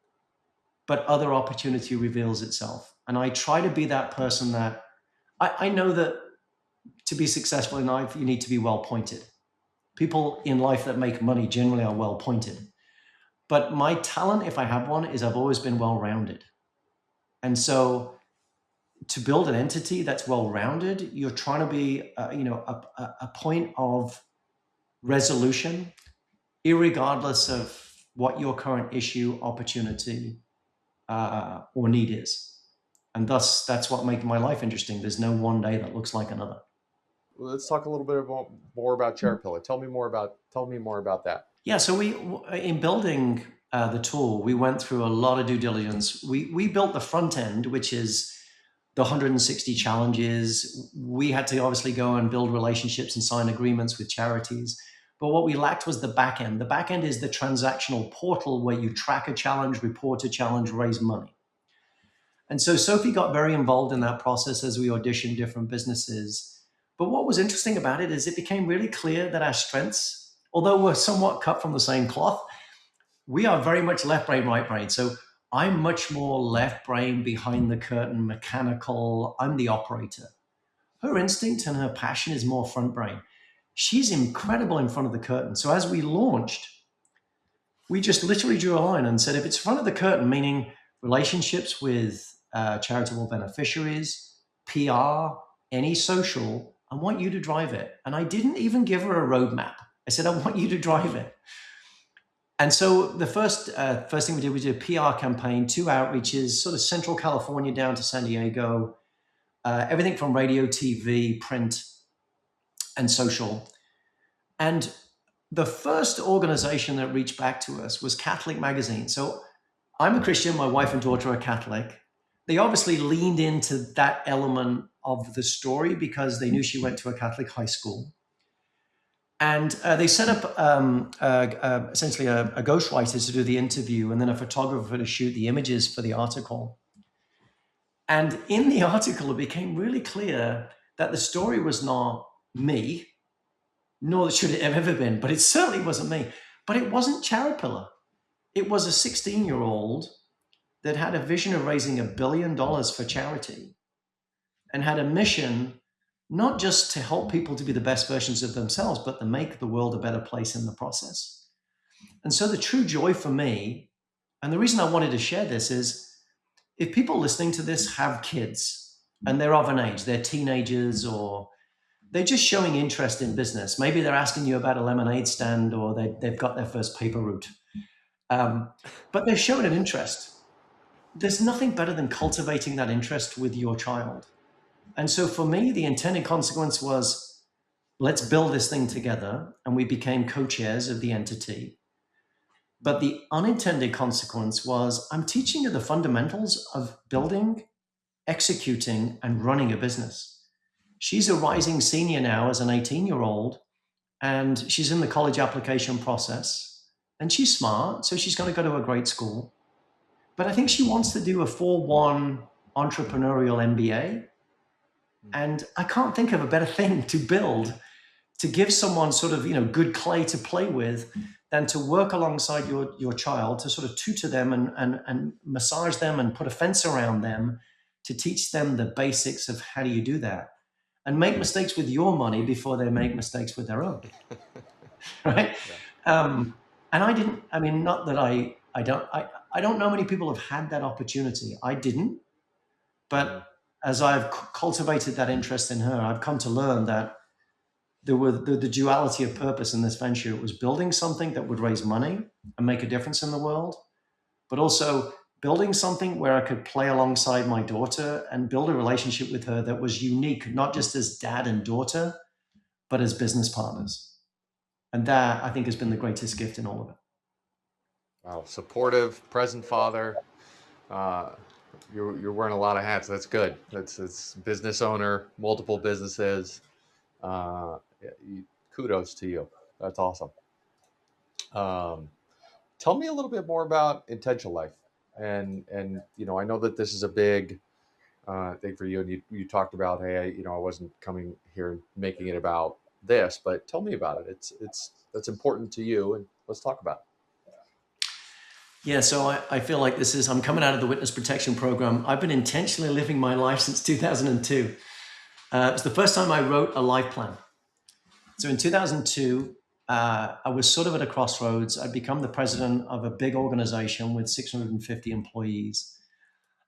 but other opportunity reveals itself. And I try to be that person that I know that to be successful in life, you need to be well pointed. People in life that make money generally are well pointed. But my talent, if I have one, is I've always been well rounded. And so to build an entity that's well rounded, you're trying to be a point of resolution, irregardless of what your current issue, opportunity, or need is. And thus, that's what makes my life interesting. There's no one day that looks like another. Let's talk a little bit more about CharaPillar. Tell me more about that. Yeah, so in building the tool, we went through a lot of due diligence. We built the front end, which is the 160 challenges. We had to obviously go and build relationships and sign agreements with charities. But what we lacked was the back end. The back end is the transactional portal where you track a challenge, report a challenge, raise money. And so Sophie got very involved in that process as we auditioned different businesses. But what was interesting about it is it became really clear that our strengths, although we're somewhat cut from the same cloth, we are very much left brain, right brain. So I'm much more left brain, behind the curtain, mechanical. I'm the operator. Her instinct and her passion is more front brain. She's incredible in front of the curtain. So as we launched, we just literally drew a line and said, if it's front of the curtain, meaning relationships with charitable beneficiaries, PR, any social, I want you to drive it. And I didn't even give her a roadmap. I said, I want you to drive it. And so the first thing we did a PR campaign, 2 outreaches, sort of Central California down to San Diego, everything from radio, TV, print, and social. And the first organization that reached back to us was Catholic Magazine. So I'm a Christian, my wife and daughter are Catholic. They obviously leaned into that element of the story because they knew she went to a Catholic high school. And they set up essentially a ghostwriter to do the interview and then a photographer to shoot the images for the article. And in the article, it became really clear that the story was not me, nor should it have ever been, but it certainly wasn't me. But it wasn't CharaPillar. It was a 16-year-old that had a vision of raising $1 billion for charity and had a mission not just to help people to be the best versions of themselves, but to make the world a better place in the process. And so the true joy for me, and the reason I wanted to share this is, if people listening to this have kids and they're of an age, they're teenagers or they're just showing interest in business, maybe they're asking you about a lemonade stand or they've got their first paper route, but they're showing an interest. There's nothing better than cultivating that interest with your child. And so for me, the intended consequence was, let's build this thing together. And we became co-chairs of the entity. But the unintended consequence was, I'm teaching you the fundamentals of building, executing, and running a business. She's a rising senior now as an 18-year-old, and she's in the college application process. And she's smart, so she's going to go to a great school. But I think she wants to do a 4-1 entrepreneurial MBA. And I can't think of a better thing to build to give someone sort of, good clay to play with than to work alongside your child to sort of tutor them and massage them and put a fence around them to teach them the basics of how do you do that and make mistakes with your money before they make mistakes with their own. Right. Yeah. And not that I don't know many people have had that opportunity. I didn't, but as I've cultivated that interest in her, I've come to learn that there were the duality of purpose in this venture. It was building something that would raise money and make a difference in the world, but also building something where I could play alongside my daughter and build a relationship with her that was unique, not just as dad and daughter, but as business partners. And that, I think, has been the greatest gift in all of it. Wow, supportive, present father. You're wearing a lot of hats. That's good. It's business owner, multiple businesses. Kudos to you. That's awesome. Tell me a little bit more about Intentional Life. And I know that this is a big thing for you. And you talked about, hey, I wasn't coming here and making it about this, but tell me about it. That's important to you, and let's talk about it. Yeah, so I feel like I'm coming out of the witness protection program. I've been intentionally living my life since 2002. It's the first time I wrote a life plan. So in 2002, I was sort of at a crossroads. I'd become the president of a big organization with 650 employees.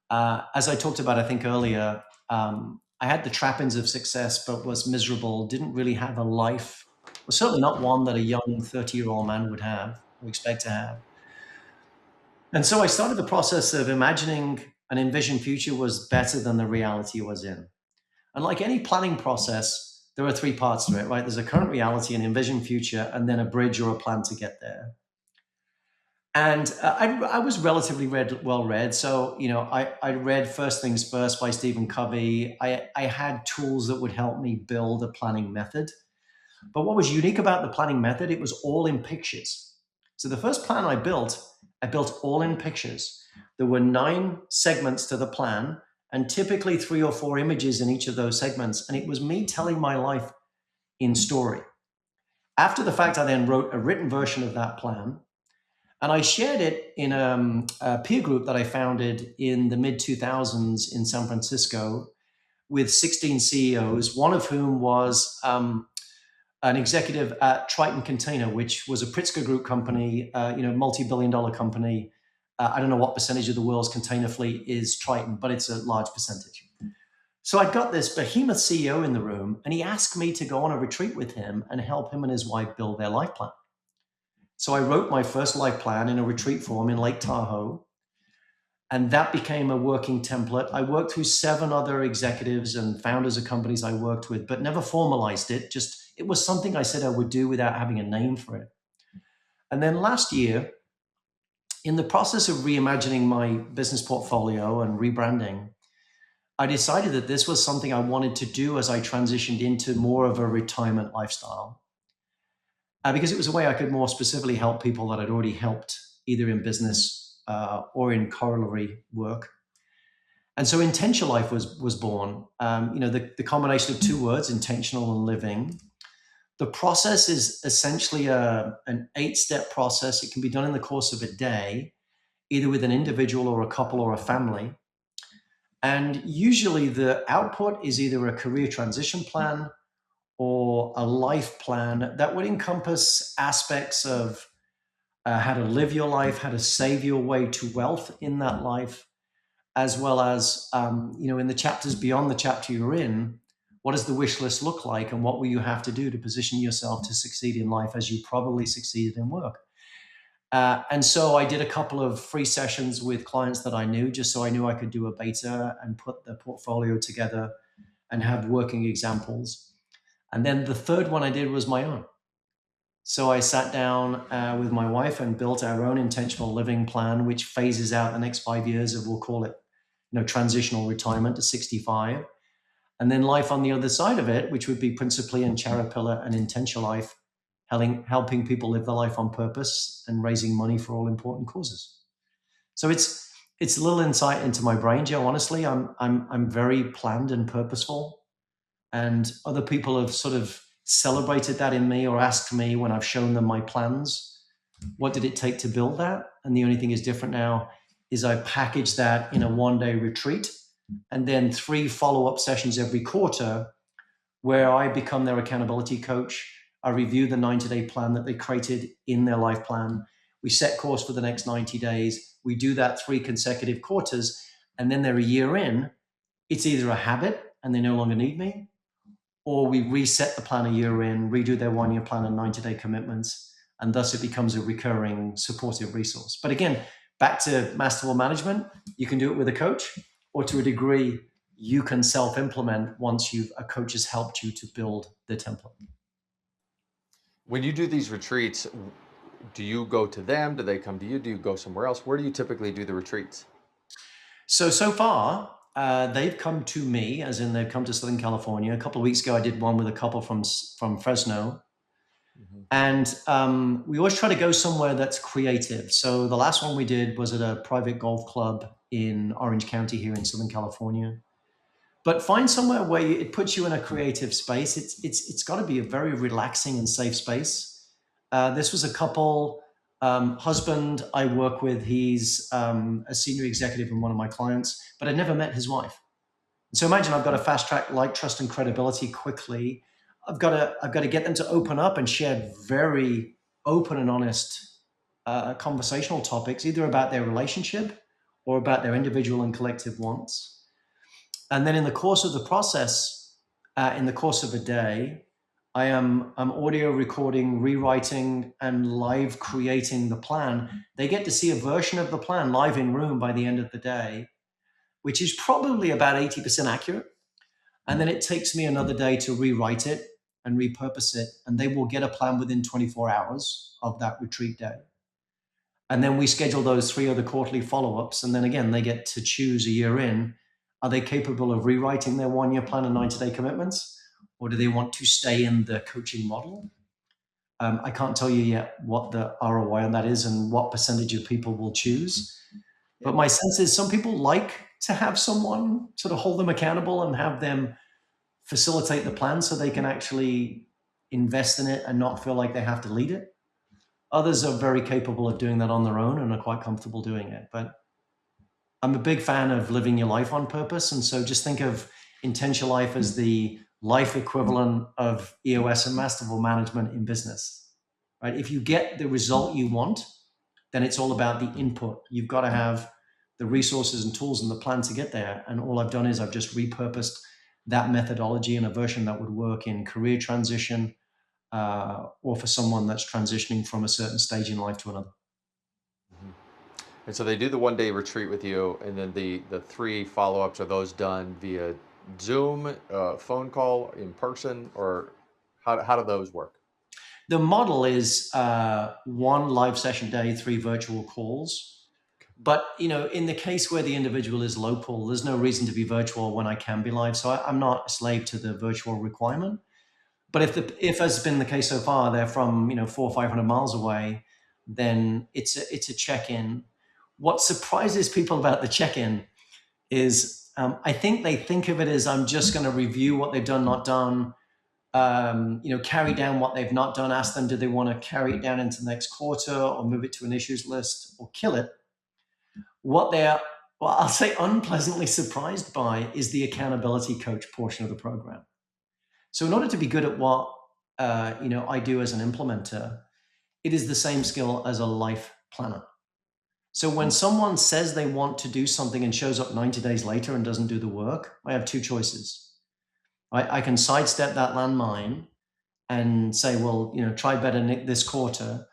As I talked about, I think earlier, I had the trappings of success, but was miserable, didn't really have a life, well, certainly not one that a young 30-year-old man would expect to have. And so I started the process of imagining an envisioned future was better than the reality was in. And like any planning process, there are 3 parts to it, right? There's a current reality, an envisioned future, and then a bridge or a plan to get there. And I was relatively well read. So, I read First Things First by Stephen Covey. I had tools that would help me build a planning method. But what was unique about the planning method, it was all in pictures. So the first plan I built all in pictures. There were 9 segments to the plan and typically 3 or 4 images in each of those segments. And it was me telling my life in story. After the fact, I then wrote a written version of that plan. And I shared it in a peer group that I founded in the mid-2000s in San Francisco with 16 CEOs, one of whom was an executive at Triton Container, which was a Pritzker Group company, multi-billion-dollar company. I don't know what percentage of the world's container fleet is Triton, but it's a large percentage. So I got this behemoth CEO in the room, and he asked me to go on a retreat with him and help him and his wife build their life plan. So I wrote my first life plan in a retreat form in Lake Tahoe, and that became a working template. I worked through 7 other executives and founders of companies I worked with, but never formalized it. It was something I said I would do without having a name for it. And then last year, in the process of reimagining my business portfolio and rebranding, I decided that this was something I wanted to do as I transitioned into more of a retirement lifestyle. because it was a way I could more specifically help people that I'd already helped, either in business or in corollary work. And so Intentional Life was born. The combination of two words, intentional and living. The process is essentially an 8-step process. It can be done in the course of a day, either with an individual or a couple or a family. And usually the output is either a career transition plan or a life plan that would encompass aspects of how to live your life, how to save your way to wealth in that life, as well as, in the chapters beyond the chapter you're in, what does the wish list look like and what will you have to do to position yourself to succeed in life as you probably succeeded in work? And so I did a couple of free sessions with clients that I knew, just so I knew I could do a beta and put the portfolio together and have working examples. And then the third one I did was my own. So I sat down with my wife and built our own intentional living plan, which phases out the next 5 years of, we'll call it, transitional retirement to 65. And then life on the other side of it, which would be principally in CharaPillar and Intentional Life, helping people live their life on purpose and raising money for all important causes. So it's a little insight into my brain, Joe. Honestly, I'm very planned and purposeful, and other people have sort of celebrated that in me or asked me when I've shown them my plans, what did it take to build that? And the only thing is different now is I package that in a 1-day retreat and then 3 follow-up sessions every quarter where I become their accountability coach. I review the 90-day plan that they created in their life plan. We set course for the next 90 days. We do that 3 consecutive quarters, and then they're a year in. It's either a habit and they no longer need me, or we reset the plan a year in, redo their 1-year plan and 90-day commitments, and thus it becomes a recurring supportive resource. But again, back to Masterful Management, you can do it with a coach, or to a degree, you can self-implement once a coach has helped you to build the template. When you do these retreats, do you go to them? Do they come to you? Do you go somewhere else? Where do you typically do the retreats? So far, they've come to me, as in they've come to Southern California. A couple of weeks ago, I did one with a couple from Fresno. Mm-hmm. And we always try to go somewhere that's creative. So the last one we did was at a private golf club in Orange County here in Southern California. But find somewhere where it puts you in a creative space. It's got to be a very relaxing and safe space. This was a couple, husband I work with. He's a senior executive in one of my clients, but I'd never met his wife. And so imagine I've got to fast track like trust and credibility quickly. I've got to get them to open up and share very open and honest conversational topics, either about their relationship or about their individual and collective wants. And then in the course of the process, in the course of a day, I'm audio recording, rewriting, and live creating the plan. They get to see a version of the plan live in room by the end of the day, which is probably about 80% accurate. And then it takes me another day to rewrite it and repurpose it, and they will get a plan within 24 hours of that retreat day. And then we schedule those 3 other quarterly follow-ups, and then again, they get to choose a year in. Are they capable of rewriting their 1-year plan and 90-day commitments, or do they want to stay in the coaching model? I can't tell you yet what the ROI on that is and what percentage of people will choose. But my sense is some people like to have someone sort of hold them accountable and have them facilitate the plan so they can actually invest in it and not feel like they have to lead it. Others are very capable of doing that on their own and are quite comfortable doing it. But I'm a big fan of living your life on purpose. And so just think of Intentional Life as the life equivalent of EOS and Masterful Management in business, right? If you get the result you want, then it's all about the input. You've got to have the resources and tools and the plan to get there. And all I've done is I've just repurposed that methodology in a version that would work in career transition or for someone that's transitioning from a certain stage in life to another. Mm-hmm. And so they do the 1-day retreat with you, and then the 3 follow-ups, are those done via Zoom, phone call, in person, or how do those work? The model is 1 live session day, 3 virtual calls. But, in the case where the individual is local, there's no reason to be virtual when I can be live. So I'm not a slave to the virtual requirement. But if as has been the case so far, they're from 400 or 500 miles away, then it's a check-in. What surprises people about the check-in is I think they think of it as, I'm just going to review what they've done, not done, carry down what they've not done, ask them, do they want to carry it down into the next quarter or move it to an issues list or kill it? What they're, well, I'll say unpleasantly surprised by is the accountability coach portion of the program. So in order to be good at what I do as an implementer, it is the same skill as a life planner. So when someone says they want to do something and shows up 90 days later and doesn't do the work, I have two choices. I can sidestep that landmine and say, well, try better this quarter,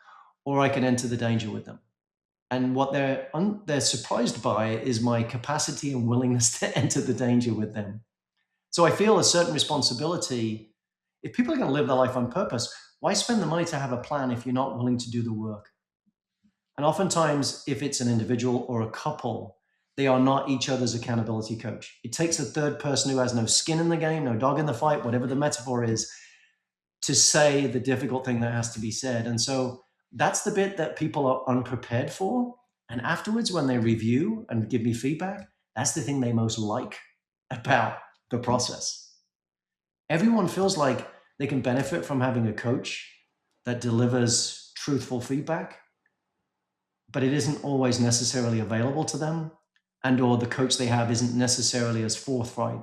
or I can enter the danger with them. And what they're surprised by is my capacity and willingness to enter the danger with them. So I feel a certain responsibility. If people are going to live their life on purpose, why spend the money to have a plan if you're not willing to do the work? And oftentimes, if it's an individual or a couple, they are not each other's accountability coach. It takes a third person who has no skin in the game, no dog in the fight, whatever the metaphor is, to say the difficult thing that has to be said. And so that's the bit that people are unprepared for. And afterwards, when they review and give me feedback, that's the thing they most like about the process. Everyone feels like they can benefit from having a coach that delivers truthful feedback, but it isn't always necessarily available to them, and or the coach they have isn't necessarily as forthright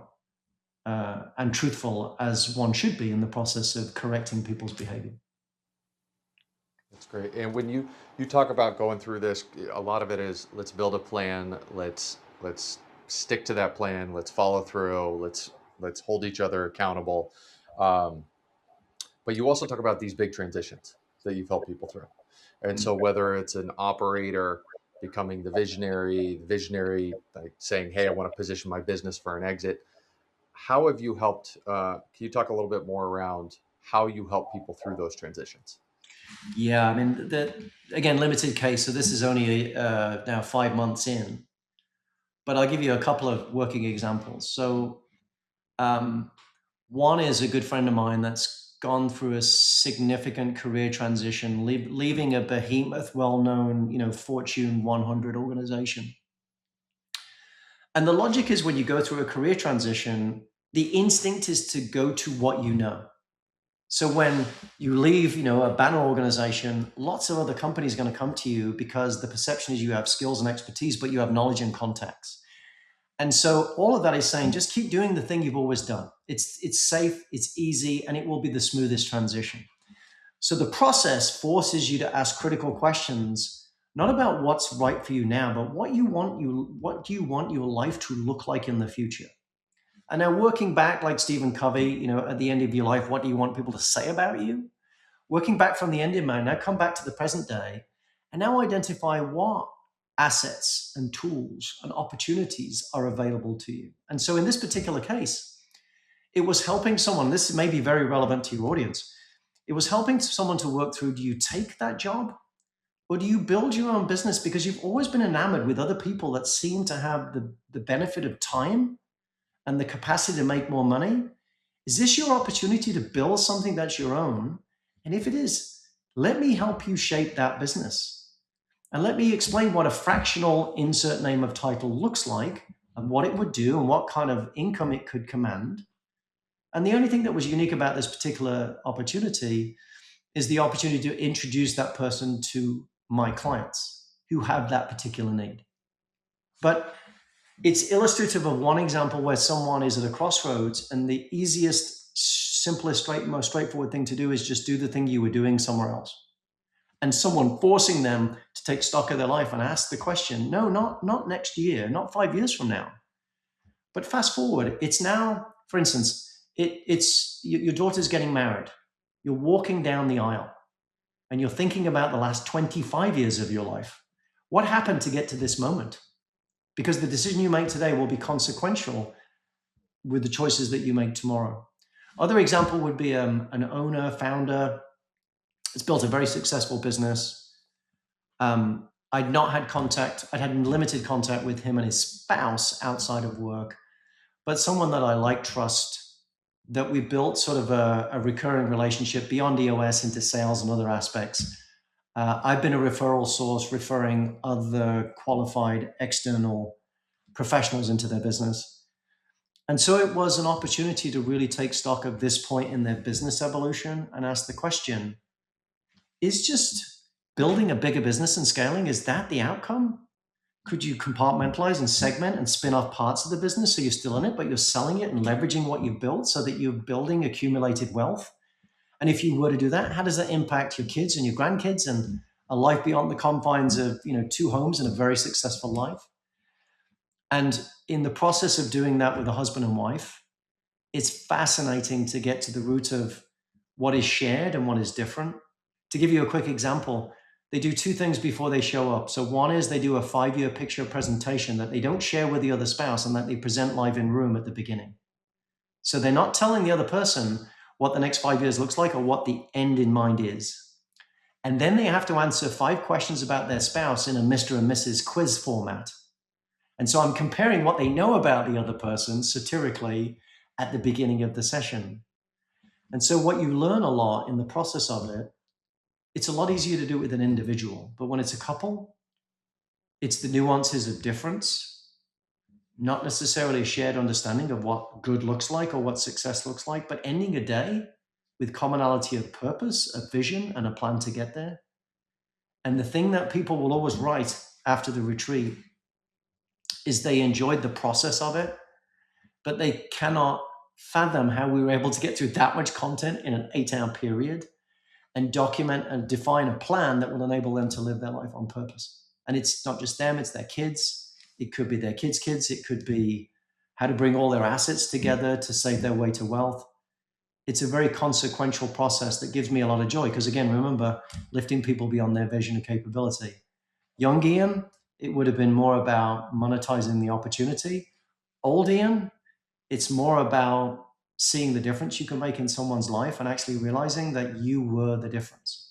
and truthful as one should be in the process of correcting people's behavior. That's great. And when you talk about going through this, a lot of it is, let's build a plan, let's stick to that plan, let's follow through, let's hold each other accountable. But you also talk about these big transitions that you've helped people through. And so whether it's an operator becoming the visionary like saying, hey, I want to position my business for an exit, how have you helped? Can you talk a little bit more around how you help people through those transitions? Yeah, I mean, again, limited case. So this is only now 5 months in, but I'll give you a couple of working examples. So one is a good friend of mine that's gone through a significant career transition, leaving a behemoth, well-known, Fortune 100 organization. And the logic is when you go through a career transition, the instinct is to go to what you know. So when you leave, a banner organization, lots of other companies are going to come to you because the perception is you have skills and expertise, but you have knowledge and contacts. And so all of that is saying, just keep doing the thing you've always done. It's safe, it's easy, and it will be the smoothest transition. So the process forces you to ask critical questions, not about what's right for you now, but what do you want your life to look like in the future? And now working back like Stephen Covey, at the end of your life, what do you want people to say about you? Working back from the end in mind, now come back to the present day and now identify what assets and tools and opportunities are available to you. And so in this particular case, it was helping someone, this may be very relevant to your audience, it was helping someone to work through, do you take that job? Or do you build your own business because you've always been enamored with other people that seem to have the benefit of time and the capacity to make more money? Is this your opportunity to build something that's your own? And if it is, let me help you shape that business. And let me explain what a fractional insert name of title looks like and what it would do and what kind of income it could command. And the only thing that was unique about this particular opportunity is the opportunity to introduce that person to my clients who have that particular need. But it's illustrative of one example where someone is at a crossroads and the easiest, simplest, most straightforward thing to do is just do the thing you were doing somewhere else. And someone forcing them to take stock of their life and ask the question, no, not next year, not 5 years from now, but fast forward. It's now, for instance, it's your daughter's getting married. You're walking down the aisle and you're thinking about the last 25 years of your life. What happened to get to this moment? Because the decision you make today will be consequential with the choices that you make tomorrow. Other example would be an owner, founder. It's built a very successful business. I'd not had contact. I'd had limited contact with him and his spouse outside of work, but someone that I like, trust, that we built sort of a recurring relationship beyond EOS into sales and other aspects. I've been a referral source, referring other qualified external professionals into their business. And so it was an opportunity to really take stock of this point in their business evolution and ask the question, is just building a bigger business and scaling, is that the outcome? Could you compartmentalize and segment and spin off parts of the business so you're still in it, but you're selling it and leveraging what you've built so that you're building accumulated wealth? And if you were to do that, how does that impact your kids and your grandkids and a life beyond the confines of, 2 homes and a very successful life? And in the process of doing that with a husband and wife, it's fascinating to get to the root of what is shared and what is different. To give you a quick example, they do 2 things before they show up. So one is they do a 5-year picture presentation that they don't share with the other spouse and that they present live in room at the beginning. So they're not telling the other person what the next 5 years looks like or what the end in mind is. And then they have to answer 5 questions about their spouse in a Mr. and Mrs. quiz format. And so I'm comparing what they know about the other person satirically at the beginning of the session. And so what you learn a lot in the process of it, it's a lot easier to do it with an individual. But when it's a couple, it's the nuances of difference, not necessarily a shared understanding of what good looks like or what success looks like, but ending a day with commonality of purpose, a vision, and a plan to get there. And the thing that people will always write after the retreat is they enjoyed the process of it, but they cannot fathom how we were able to get through that much content in an 8-hour period and document and define a plan that will enable them to live their life on purpose. And it's not just them, it's their kids. It could be their kids' kids. It could be how to bring all their assets together to save their way to wealth. It's a very consequential process that gives me a lot of joy because, again, remember, lifting people beyond their vision and capability. Young Ian, it would have been more about monetizing the opportunity. Old Ian, it's more about seeing the difference you can make in someone's life and actually realizing that you were the difference.